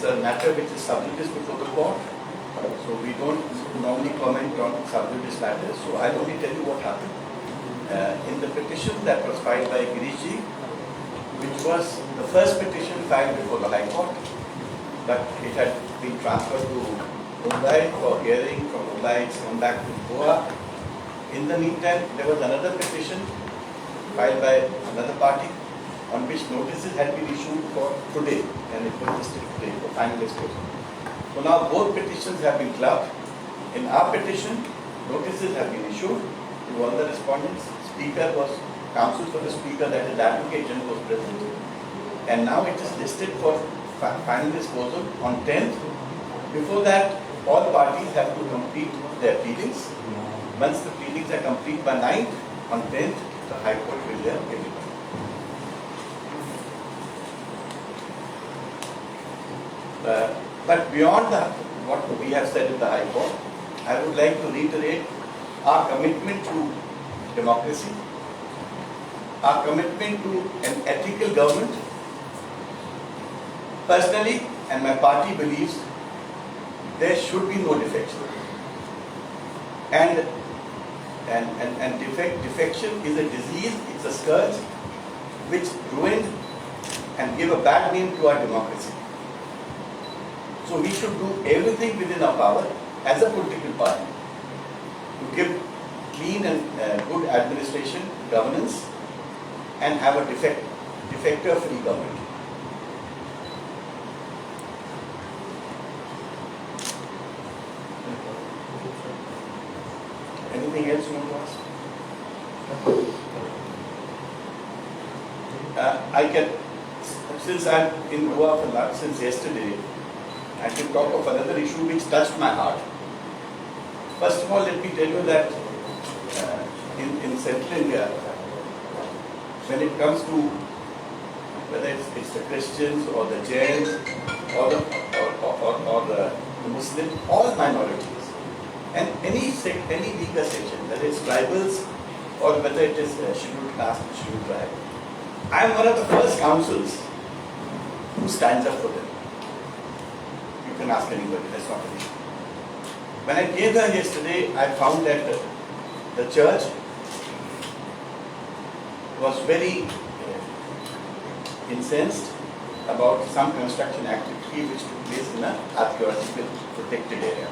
it's a matter which is sub judice before the court. So we don't normally comment on sub judice matters. So I'll only tell you what happened. In the petition that was filed by Girish ji, which was the first petition filed before the High Court, but it had been transferred to Mumbai for hearing. From Mumbai it's come back to Goa. In the meantime, there was another petition filed by another party on which notices had been issued for today, and it was listed today for final disposal. So now both petitions have been clubbed. In our petition, notices have been issued to all the respondents. Speaker was, counsel for the speaker, that is the Advocate General, was present. And now it is listed for final disposal on 10th. Before that, all parties have to complete their pleadings. Once the pleadings are complete by 9th, on 10th, the High Court will hear everything. But beyond what we have said in the High Court, I would like to reiterate our commitment to democracy, our commitment to an ethical government. Personally, and my party believes, there should be no defection. And defection is a disease, it's a scourge which ruined and gave a bad name to our democracy. So we should do everything within our power as a political party to give clean and good administration, governance, and have a defector-free government. Anything else you want to ask? I can, since I'm in Goa since yesterday, I can talk of another issue which touched my heart. First of all, let me tell you that in Central India, when it comes to whether it's the Christians or the Jains or the Muslims, all minorities, and any weaker section, whether it's tribals or whether it is scheduled caste, scheduled tribe, I am one of the first councils who stands up for them. You can ask anybody, that's not an issue. When I came there yesterday, I found that the church was very incensed about some construction activity which took place in an archaeological protected area.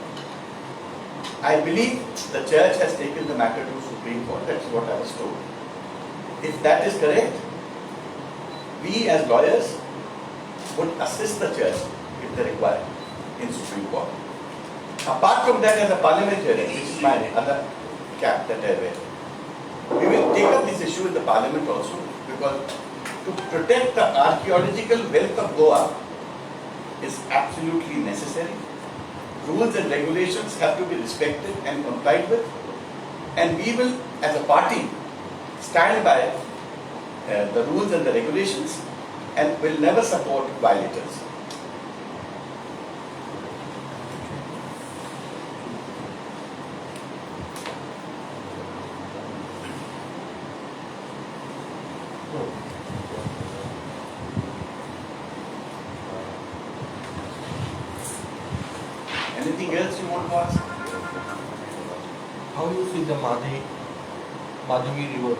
I believe the church has taken the matter to Supreme Court, that's what I was told. If that is correct, we as lawyers would assist the church if they require in Supreme Court. Apart from that, as a parliamentarian, which is my other cap that I wear, we will take up this issue in the parliament also, because to protect the archaeological wealth of Goa is absolutely necessary. Rules and regulations have to be respected and complied with, and we will, as a party, stand by the rules and the regulations and will never support violators. Anything else you want to ask? How do you see the Madhavi River?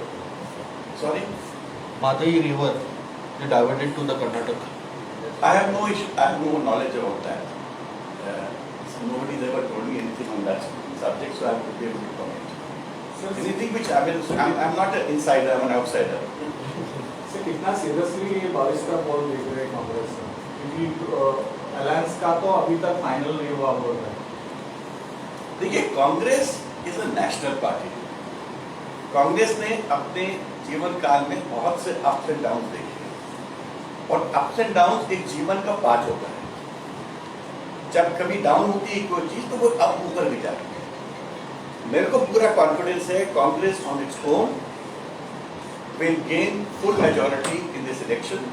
Sorry? Madhavi River, they diverted to the Karnataka. I have no issue, I have no knowledge about that. So nobody's ever told me anything on that subject, so I would be able to comment. Anything which I'm not an insider, I'm an outsider. Sir कितना seriously ये बारिश का पोल देख रहे हैं कांग्रेस का, क्योंकि alliance का तो अभी तक फाइनल नहीं हुआ बोल रहा है. देखिए, Congress is a national party. Congress ने अपने जीवन काल में बहुत से अप्स एंड डाउन देखे हैं, और अप्स एंड डाउन एक जीवन का पार्ट होता है. जब कभी डाउन होती है कोई चीज तो वो अप ऊपर भी जाती है. मेरे को पूरा कॉन्फिडेंस है Congress on its own will gain full majority in this election.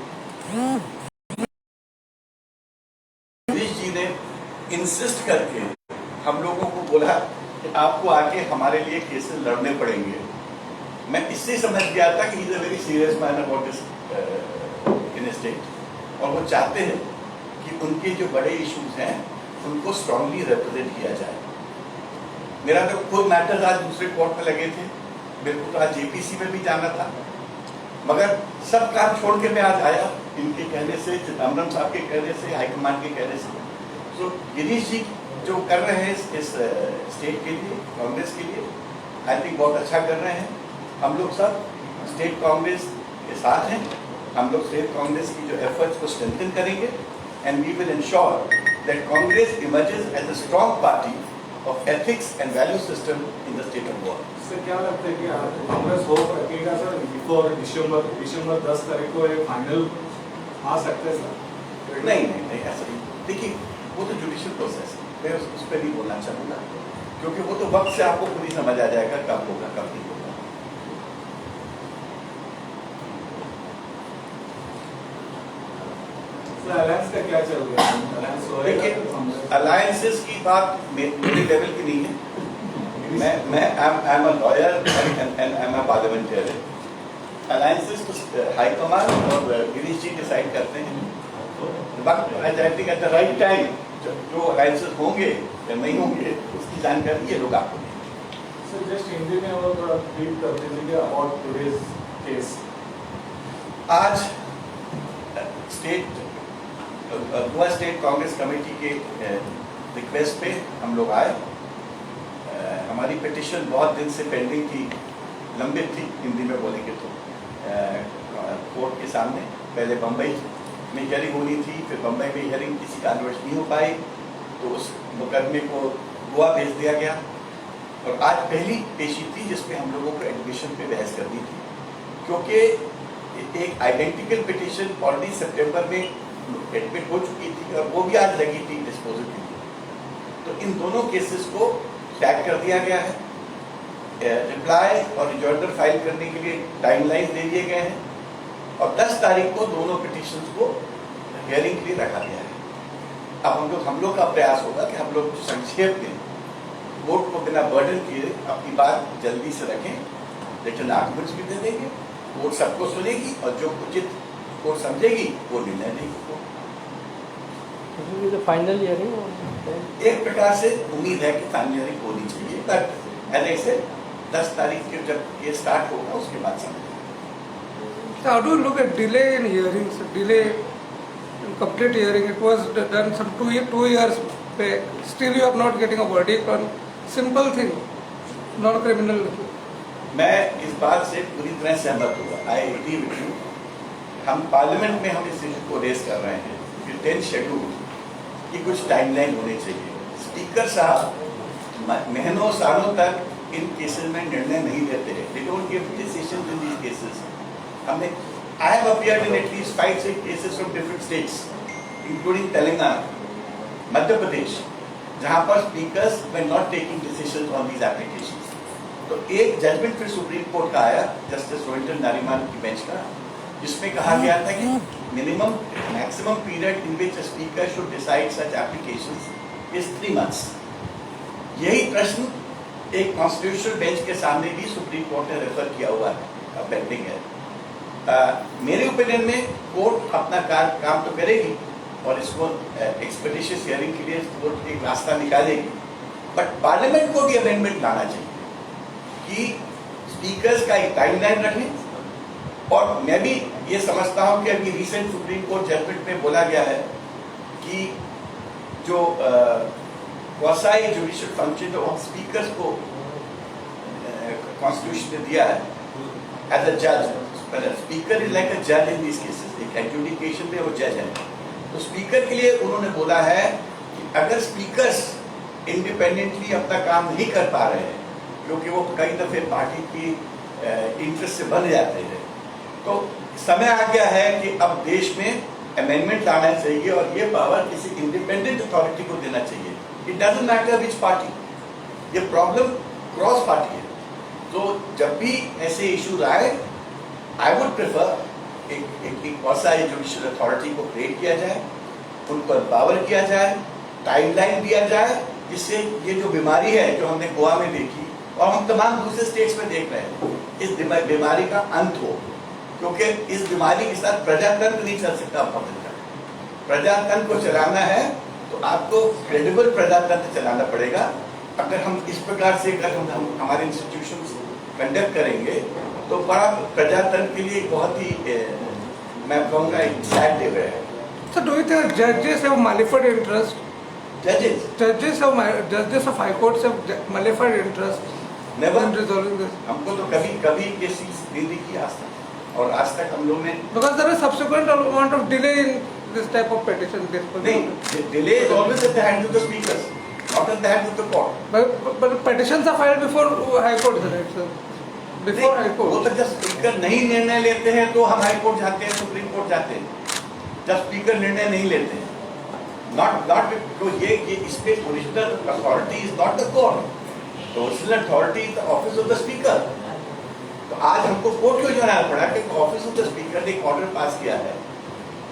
Girish ji ने इंसिस्ट करके हम लोगों को बोला कि आपको आके हमारे लिए केसेस लड़ने पड़ेंगे. मैं इससे समझ गया था कि he is a very serious man about this in state, और वो चाहते हैं कि उनके के जो बड़े इश्यूज हैं उनको स्ट्रांगली रिप्रेजेंट किया जाए। मेरा तो कोई मैटर्स आज दूसरे कोर्ट में लगे थे, मेरे को तो आज जेपीसी में भी जाना था, मगर सब काम छोड़ के मैं आज आया इनके कहने से, चिदम्बरम साहब के कहने से, हाईकमान के कहने से। तो गिरीश जी जो कर रहे हैं इस स्टेट के लिए, कांग्रेस के लिए, आई थिंक बहुत अच्छा कर रहे हैं। हम लोग सब स्टेट कांग्रेस के साथ हैं, हम लोग स्टेट कांग्रेस की जो एफर्ट्स को स्ट्रेंथन करेंगे and we will ensure that Congress emerges as a strong party of ethics and value system in the state of Goa. Sir क्या लगता है कि कांग्रेस होप रखेगा सर बिफोर दिसंबर 10 तारीख को ये फाइनल आ सकते हैं सर? नहीं ऐसा नहीं। देखिए वो तो जुडिशियल प्रोसेस है, मैं उस पर नहीं बोलना चाहूँगा, क्योंकि वो तो वक्त से आपको पूरी समझ आ जाएगा कब होगा कब नहीं होगा। अलायंस का क्या चल रहा है? देखिए अलायंसेस की बात मेरे लेवल की नहीं है। मैं I am a lawyer and I am a parliamentarian. Alliances तो हाईकमान और गिरीश जी डिसाइड करते हैं। वक्त I think at the right time जो अलायंसेस होंगे या नहीं होंगे उसकी जानकारी ये लोग आपको देंगे। सर जस्ट हिंदी में और थोड़ा ब्रीफ कर दीजिए अबाउट टुडेज केस। आज state Goa state Congress committee के रिक्वेस्ट पे हम लोग आए। हमारी पिटिशन बहुत दिन से पेंडिंग थी, लंबित थी हिंदी में बोलेंगे तो, कोर्ट के सामने। पहले बम्बई में हियरिंग होनी थी, फिर बम्बई में हियरिंग किसी कारणवश नहीं हो पाई तो उस मुकदमे को गोवा भेज दिया गया और आज पहली पेशी थी जिसमें हम लोगों को एडमिशन पे बहस करनी थी, क्योंकि एक आइडेंटिकल पिटिशन ऑलरेडी सितंबर में एडमिट हो चुकी थी और वो भी आज लगी थी डिस्पोजल के लिए। तो इन दोनों केसेस को टैग कर दिया गया है। रिप्लाई और रिजॉइंडर फाइल करने के लिए टाइमलाइन दे दिए गए हैं और 10 तारीख को दोनों पिटिशंस को हियरिंग के लिए रखा गया है। अब हम लोग का प्रयास होगा कि हम लोग संक्षेप में कोर्ट को बिना बर्डन किए अपनी बात जल्दी से रखें, रिटन आर्गुमेंट्स भी दे देंगे, कोर्ट सबको सुनेगी और जो उचित कोर्ट समझेगी वो निर्णय देगी। फाइनल हियरिंग एक प्रकार से उम्मीद है कि फाइनल हियरिंग होनी चाहिए, बट एज आई सेड 10 तारीख के जब ये स्टार्ट होगा उसके बाद समझेंगे। So how do you look at delay in hearings, delay in complete hearing? It was done some 2 years back. Still you are not getting a verdict on simple thing, non-criminal. मैं इस बात से पूरी तरह सहमत हुआ। I agree with you. हम parliament में हम इस इशू को रेस कर रहे हैं कि 10 शेड्यूल की कुछ टाइमलाइन होनी चाहिए। स्पीकर साहब महीनों सालों तक इन केसेस में निर्णय नहीं लेते हैं। They don't give decisions in these cases. हमने I have appeared in at least 5-6 cases from different states, including Telangana, Madhya Pradesh, जहाँ पर speakers were not taking decisions on these applications. तो एक जजमेंट फिर सुप्रीम कोर्ट का आया justice Rohinton नारीमान की bench का, जिसमें कहा गया था कि maximum period in which a speaker should decide such applications is 3 months। यही प्रश्न एक कॉन्स्टिट्यूशनल बेंच के सामने भी सुप्रीम कोर्ट ने रेफर किया हुआ है, पेंडिंग है। मेरे ओपिनियन में कोर्ट अपना काम तो करेगी और इसको एक्सपेडिशियस हियरिंग के लिए कोर्ट एक रास्ता निकालेगी, बट पार्लियामेंट को भी अमेंडमेंट लाना चाहिए कि स्पीकर्स का एक टाइमलाइन रखें। और मैं भी ये समझता हूँ कि अभी रिसेंट सुप्रीम कोर्ट जजमेंट में बोला गया है कि जो क्वासाई जुडिशियल फंक्शन जो स्पीकर्स को कॉन्स्टिट्यूशन ने दिया है एज अ जज, स्पीकर इज लाइक अ जज इन दिस केसेस, एक एडजुडिकेशन में वो जज है। तो स्पीकर के लिए उन्होंने बोला है कि अगर स्पीकर्स इंडिपेंडेंटली अपना काम नहीं कर पा रहे हैं क्योंकि वो कई दफे पार्टी की इंटरेस्ट से बन जाते हैं, तो समय आ गया है कि अब देश में अमेंडमेंट लाना चाहिए और ये पावर किसी इंडिपेंडेंट अथॉरिटी को देना चाहिए। It doesn't matter which party, ये प्रॉब्लम क्रॉस पार्टी है। तो जब भी ऐसे इश्यूज आए, आई वुड प्रेफर एक क्वासी जुडिशियल अथॉरिटी को क्रिएट किया जाए, उनको एम्पावर किया जाए, टाइमलाइन दिया जाए, जिससे ये जो बीमारी है जो हमने गोवा में देखी और हम तमाम दूसरे स्टेट्स में देख रहे हैं, इस बीमारी का अंत हो, क्योंकि इस बीमारी के साथ प्रजातंत्र नहीं चल सकता। प्रजातंत्र को चलाना है तो आपको क्रेडिबल प्रजातंत्र चलाना पड़ेगा। अगर हम इस प्रकार से अगर हम हमारे इंस्टीट्यूशन कंडक्ट करेंगे तो बड़ा प्रजातंत्र के लिए बहुत ही मैं कहूँगा एक सैड डे है। So do you think judges have malified interest? जजेस Judges of high courts have malified interest never in resolving this? हमको तो कभी केसेस दे दी की आज तक, और आज तक हम लोग ने Because there is subsequent amount of delay in this type of petition. नहीं, delay is always at the hands of the speakers, not at the hands of the court. But petitions are filed before high court, right, sir? Before high वो court. तो जब speaker नहीं निर्णय लेते हैं तो हम हाई कोर्ट जाते हैं, सुप्रीम कोर्ट जाते हैं। जब स्पीकर निर्णय नहीं लेते हैं, नॉट तो ये इस पे original authority is not the court, the original authority is the office of the speaker. तो आज हमको कोर्ट क्यों जाना पड़ा कि ऑफिस ऑफ द स्पीकर ने एक ऑर्डर पास किया है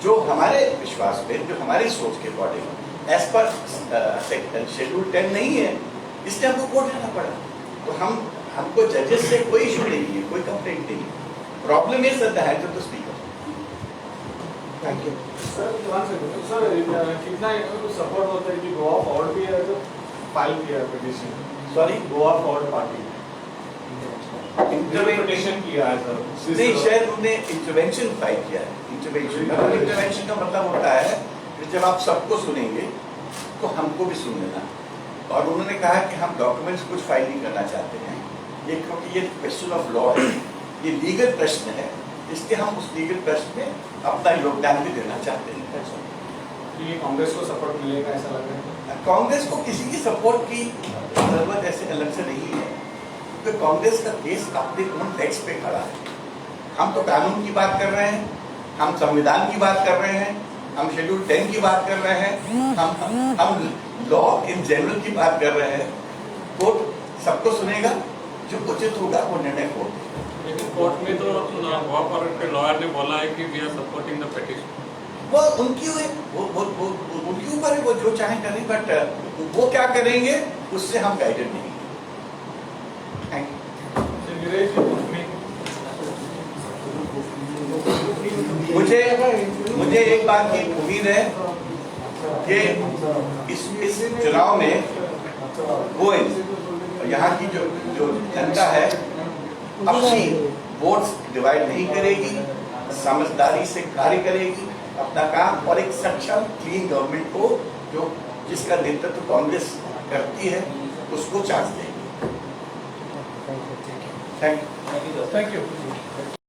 जो हमारे विश्वास पे, जो हमारी सोच के अकॉर्डिंग एज पर शेड्यूल 10 नहीं है, इसलिए हमको कोर्ट जाना पड़ा। तो हमको जजेस से कोई इशू नहीं है, कोई कंप्लेंट नहीं है। Problem is at the hands of the speaker. Thank you sir. Sir कितना सपोर्ट होता है कि गोवा फॉरवर्ड भी है जो फाइल किया petition, sorry Goa forward party intervention किया है सर? नहीं, शायद उन्होंने इंटरवेंशन फाइल किया है। इंटरवेंशन का मतलब होता है कि जब आप सबको सुनेंगे तो हमको भी सुन लेना। और उन्होंने कहा कि हम डॉक्यूमेंट्स कुछ फाइल नहीं करना चाहते हैं, ये क्योंकि ये क्वेश्चन ऑफ लॉ है, ये लीगल प्रश्न है, इसलिए हम उस लीगल प्रश्न में अपना योगदान भी देना चाहते हैं। ये कांग्रेस को सपोर्ट मिलेगा ऐसा लग रहा है? कांग्रेस को किसी की सपोर्ट की जरूरत ऐसे अलग से नहीं है, तो कांग्रेस का केस अपने ओन लेग्स पे खड़ा है। हम तो कानून की बात कर रहे हैं, हम संविधान की बात कर रहे हैं, हम शेड्यूल 10 की बात कर रहे हैं, हम लॉ इन जनरल की बात कर रहे हैं। कोर्ट सबको सुनेगा, जो उचित होगा वो निर्णय कोर्ट देगा। लेकिन कोर्ट में तो गोवा फॉरवर्ड के लॉयर ने बोला है कि we are supporting the petition. वो उनकी है, वो उनके ऊपर है, वो जो चाहे करें, बट वो क्या करेंगे उससे हम गाइडेड नहीं। Thank you. मुझे एक बात की उम्मीद है कि इस चुनाव में कोई यहाँ की जो जनता है अपनी वोट्स डिवाइड नहीं करेगी, समझदारी से कार्य करेगी अपना काम, और एक सक्षम क्लीन गवर्नमेंट को जो जिसका नेतृत्व कांग्रेस करती है उसको चांस देगी। Thank you. Thank you.